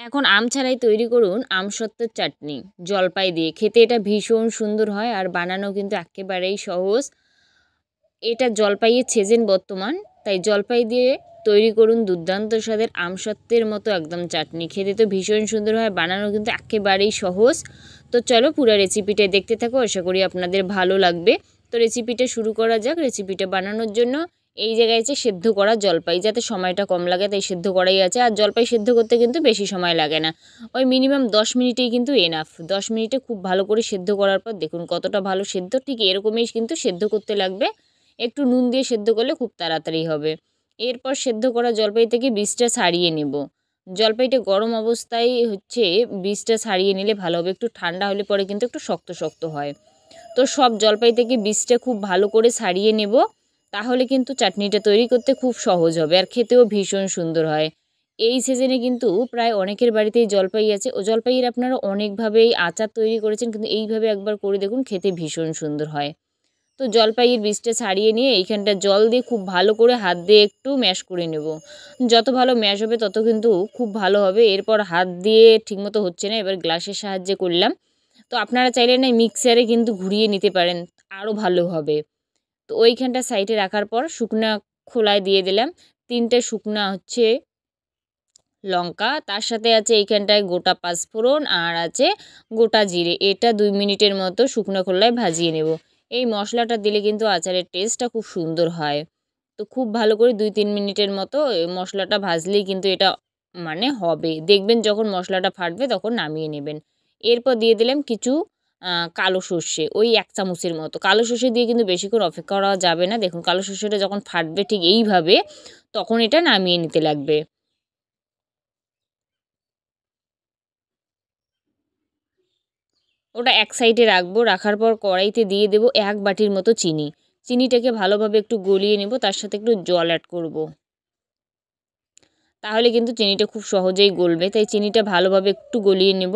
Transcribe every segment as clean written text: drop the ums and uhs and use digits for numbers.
এখন আম ছাড়াই তৈরি করুন আমসত্ত্বের চাটনি জলপাই দিয়ে। খেতে এটা ভীষণ সুন্দর হয় আর বানানো কিন্তু একেবারেই সহজ। এটা জলপাইয়ের সিজন বর্তমান, তাই জলপাই দিয়ে তৈরি করুন দুর্দান্ত স্বাদের আমসত্ত্বের মতো একদম চাটনি। খেতে তো ভীষণ সুন্দর হয়, বানানো কিন্তু একেবারেই সহজ। তো চলো পুরো রেসিপিটা দেখতে থাকো, আশা করি আপনাদের ভালো লাগবে। তো রেসিপিটা শুরু করা যাক। রেসিপিটা বানানোর জন্য এই জায়গায় আছে সেদ্ধ করা জলপাই, যাতে সময়টা কম লাগে তাই সেদ্ধ করাই আছে। আর জলপাই সেদ্ধ করতে কিন্তু বেশি সময় লাগে না, ওই মিনিমাম 10 মিনিটেই কিন্তু এনাফ। 10 মিনিটে খুব ভালো করে সেদ্ধ করার পর দেখুন কতটা ভালো সেদ্ধ, ঠিক এরকমই কিন্তু সেদ্ধ করতে লাগবে। একটু নুন দিয়ে সেদ্ধ করলে খুব তাড়াতাড়ি হবে। এরপর সেদ্ধ করা জলপাই থেকে বীজটা ছাড়িয়ে নেব। জলপাইটা গরম অবস্থায় বীজটা ছাড়িয়ে নিলে ভালো হবে, একটু ঠান্ডা হলে পরে কিন্তু একটু শক্ত শক্ত হয়। তো সব জলপাই থেকে বীজটা খুব ভালো করে ছাড়িয়ে নেব, তাহলে কিন্তু চাটনিটা তৈরি করতে খুব সহজ হবে আর খেতেও ভীষণ সুন্দর হয়। এই সিজনে কিন্তু প্রায় অনেকের বাড়িতেই জলপাই আছে, ও জলপাইয়ের আপনারা অনেকভাবেই আচার তৈরি করেছেন, কিন্তু এইভাবে একবার করে দেখুন, খেতে ভীষণ সুন্দর হয়। তো জলপাইয়ের বীজটা ছাড়িয়ে নিয়ে এইখানটা জল দিয়ে খুব ভালো করে হাত দিয়ে একটু ম্যাশ করে নেব। যত ভালো ম্যাশ হবে তত কিন্তু খুব ভালো হবে। এরপর হাত দিয়ে ঠিকমতো হচ্ছে না, এবার গ্লাসের সাহায্যে করলাম। তো আপনারা চাইলে না মিক্সারে কিন্তু ঘুরিয়ে নিতে পারেন, আরও ভালো হবে। তো ওইখানটা সাইডে রাখার পর শুকনা খোলায় দিয়ে দিলাম 3টে শুকনা লঙ্কা, তার সাথে আছে এইখানটায় গোটা পাঁচফোড়ন আর আছে গোটা জিরে। এটা 2 মিনিটের মতো শুকনো খোলায় ভাজিয়ে নেব। এই মশলাটা দিলে কিন্তু আচারের টেস্টটা খুব সুন্দর হয়। তো খুব ভালো করে 2-3 মিনিটের মতো এই মশলাটা ভাজলেই কিন্তু এটা মানে হবে। দেখবেন যখন মশলাটা ফাটবে তখন নামিয়ে নেবেন। এরপর দিয়ে দিলাম কিছু কালো সর্ষে, ওই 1 চামচের মতো। কালো সর্ষে দিয়ে কিন্তু বেশিক্ষণ অপেক্ষা করা যাবে না। দেখুন কালো সর্ষেটা যখন ফাটবে ঠিক এইভাবে, তখন এটা নামিয়ে নিতে লাগবে। ওটা এক সাইডে রাখবো, রাখার পর কড়াইতে দিয়ে দেবো 1 বাটির মতো চিনি। চিনিটাকে ভালোভাবে একটু গলিয়ে নেব, তার সাথে একটু জল অ্যাড করব। তাহলে কিন্তু চিনিটা খুব সহজেই গলবে, তাই চিনিটা ভালোভাবে একটু গলিয়ে নেব।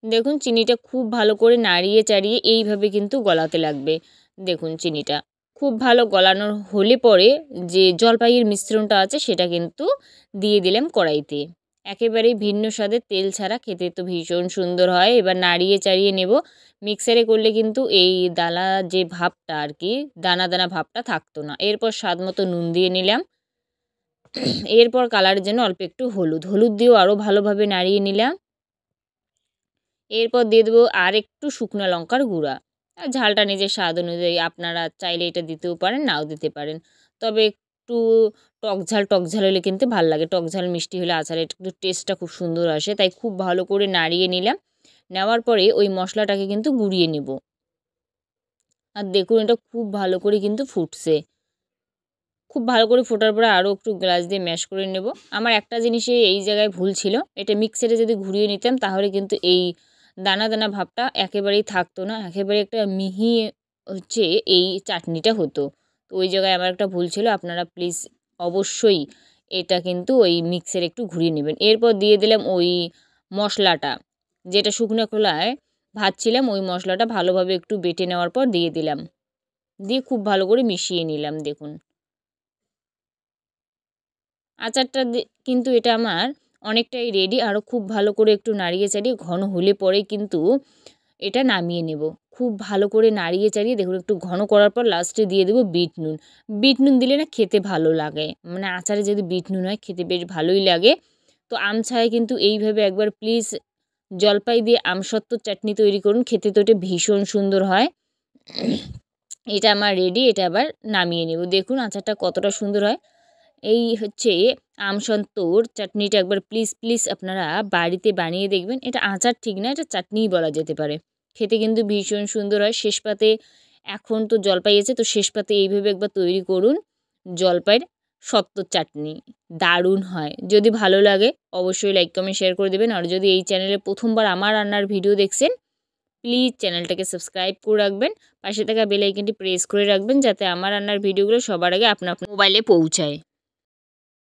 দেখুন চিনিটা খুব ভালো করে নাড়িয়ে চাড়িয়ে এইভাবে কিন্তু গলাতে লাগবে। দেখুন চিনিটা খুব ভালো গলানো হলে পরে যে জলপাইয়ের মিশ্রণটা আছে সেটা কিন্তু দিয়ে দিলাম কড়াইতে। একেবারেই ভিন্ন স্বাদের, তেল ছাড়া, খেতে তো ভীষণ সুন্দর হয়। এবার নাড়িয়ে চাড়িয়ে নেব। মিক্সারে করলে কিন্তু এই দানা যে ভাবটা আর কি, দানা দানা ভাবটা থাকতো না। এরপর স্বাদ মতো নুন দিয়ে নিলাম। এরপর কালারের জন্য অল্প একটু হলুদ দিয়েও আরও ভালোভাবে নাড়িয়ে নিলাম। এরপর দিয়ে দেবো আর একটু শুকনো লঙ্কার গুঁড়া। ঝালটা নিজের স্বাদ অনুযায়ী আপনারা চাইলে এটা দিতেও পারেন, নাও দিতে পারেন। তবে একটু টক ঝাল হলে কিন্তু ভাল লাগে। টক ঝাল মিষ্টি হলে আচারের একটু টেস্টটা খুব সুন্দর আসে। তাই খুব ভালো করে নাড়িয়ে নিলাম। নেওয়ার পরে ওই মশলাটাকে কিন্তু গুঁড়িয়ে নেব। আর দেখুন এটা খুব ভালো করে কিন্তু ফুটছে। খুব ভালো করে ফোটার পরে আরও একটু গ্লাস দিয়ে ম্যাশ করে নেব। আমার একটা জিনিসে এই জায়গায় ভুল ছিল, এটা মিক্সারে যদি ঘুরিয়ে নিতাম তাহলে কিন্তু এই দানা দানা ভাবটা একেবারেই থাকতো না, একেবারে একটা মিহি এই চাটনিটা হতো। তো ওই জায়গায় আমার একটা ভুল ছিল, আপনারা প্লিজ অবশ্যই এটা কিন্তু ওই মিক্সারে একটু ঘুরিয়ে নেবেন। এরপর দিয়ে দিলাম ওই মশলাটা, যেটা শুকনো খোলায় ভাজছিলাম, ওই মশলাটা ভালোভাবে একটু বেটে নেওয়ার পর দিয়ে দিলাম। দিয়ে খুব ভালো করে মিশিয়ে নিলাম। দেখুন আচারটা কিন্তু এটা আমার অনেকটাই রেডি। আরও খুব ভালো করে একটু নাড়িয়ে চাড়িয়ে ঘন হলে পরেই কিন্তু এটা নামিয়ে নেব। খুব ভালো করে নাড়িয়ে চাড়িয়ে দেখুন একটু ঘন করার পর লাস্টে দিয়ে দেবো বিট নুন। বিট নুন দিলে না খেতে ভালো লাগে, মানে আচারে যদি বিট নুন হয় খেতে বেশ ভালোই লাগে। তো আম ছাড়াই কিন্তু এইভাবে একবার প্লিজ জলপাই দিয়ে আমসত্ত্ব চাটনি তৈরি করুন, খেতে তো এটা ভীষণ সুন্দর হয়। এটা আমার রেডি, এটা আবার নামিয়ে নেব। দেখুন আচারটা কতটা সুন্দর হয়। এই আমসত্ত্বর চাটনিটা একবার প্লিজ প্লিজ আপনারা বাড়িতে বানিয়ে দেখবেন। এটা আচার ঠিক না, এটা চাটনিই বলা যেতে পারে। খেতে কিন্তু ভীষণ সুন্দর হয়। শেষ পাতে এখন তো জলপাই আছে, তো শেষ পাতে এইভাবে একবার তৈরি করুন জলপাইয়ের সত্ত্বর চাটনি, দারুণ হয়। যদি ভালো লাগে অবশ্যই লাইক কমেন্ট শেয়ার করে দেবেন। আর যদি এই চ্যানেলে প্রথমবার আমার রান্নার ভিডিও দেখছেন, প্লিজ চ্যানেলটাকে সাবস্ক্রাইব করে রাখবেন। পাশে থাকা বেল আইকনটি প্রেস করে রাখবেন, যাতে আমার রান্নার ভিডিওগুলো সবার আগে আপনার মোবাইলে পৌঁছায়।